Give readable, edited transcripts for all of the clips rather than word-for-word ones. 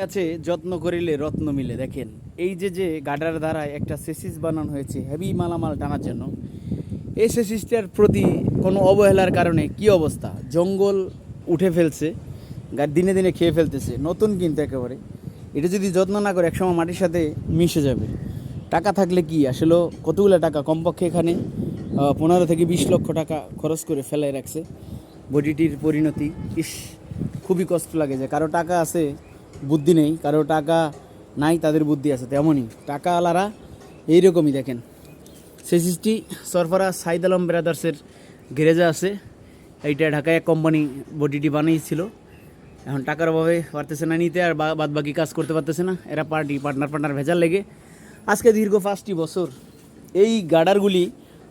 আছে যত্ন করিলে রত্ন মিলে। দেখেন এই যে যে গাডার দ্বারা একটা সেসিস বানানো হয়েছে হেভি মালামাল টানার জন্য, এই সেসিসটার প্রতি কোনো অবহেলার কারণে কি অবস্থা, জঙ্গল উঠে ফেলছে, দিনে দিনে খেয়ে ফেলতেছে। নতুন কিন্তু একেবারে, এটা যদি যত্ন না করে একসময় মাটির সাথে মিশে যাবে। টাকা থাকলে কি আসলে, কতগুলো টাকা কমপক্ষে এখানে 15 থেকে 20 লক্ষ টাকা খরচ করে ফেলাই রাখছে বডিটির পরিণতি। ইস, খুবই কষ্ট লাগে যে কারো টাকা আছে বুদ্ধি নেই, কারো টাকা নাই তাদের বুদ্ধি আছে। তেমনই টাকাওয়ালারা এইরকমই। দেখেন সেসিসটি সরফরাজ সাইদ আলম ব্রাদার্সের গ্যারেজে আছে। এইটা ঢাকায় এক কোম্পানি বডিটি বানিয়েছিল, এখন টাকার অভাবে পারতেছে না নিতে, আর বাদ বাকি কাজ করতে পারতেছে না। এরা পার্টনার ভেজাল লেগে আজকে দীর্ঘ 5টি বছর এই গার্ডারগুলি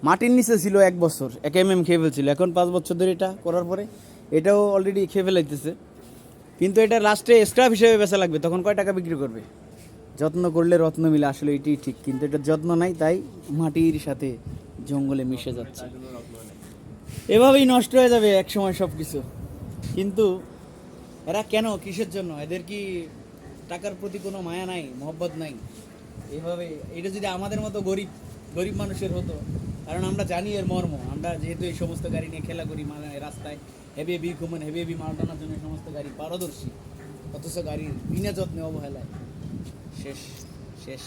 মাটির নিচে ছিল। 1 বছর 1 mm খেয়ে ফেলছিল, এখন 5 বছর ধরে এটা করার পরে এটাও অলরেডি খেয়ে ফেলাইতেছে। কিন্তু এটা লাস্টে স্ক্র্যাপ হিসেবে বেচা লাগবে, তখন কয় টাকা বিক্রি করবে? যত্ন করলে রত্ন মিলে, আসলে এটাই ঠিক। কিন্তু এটা যত্ন নাই, তাই মাটির সাথে জঙ্গলে মিশে যাচ্ছে। এভাবেই নষ্ট হয়ে যাবে একসময় সব কিছু। কিন্তু এরা কেন, কিসের জন্য? এদের কি টাকার প্রতি কোনো মায়া নাই, মহব্বত নাই? এইভাবে এটা যদি আমাদের মতো গরিব গরিব মানুষের হতো, কারণ আমরা জানি এর মর্ম, আমরা যেহেতু এই সমস্ত গাড়ি নিয়ে খেলা করি, মানে রাস্তায় হেভি হেভি ঘুমান হেভি হেভি মাল টানার জন্য এই সমস্ত গাড়ি পারদর্শী, অথচ গাড়ির বিনা যত্নে অবহেলায় শেষ শেষ।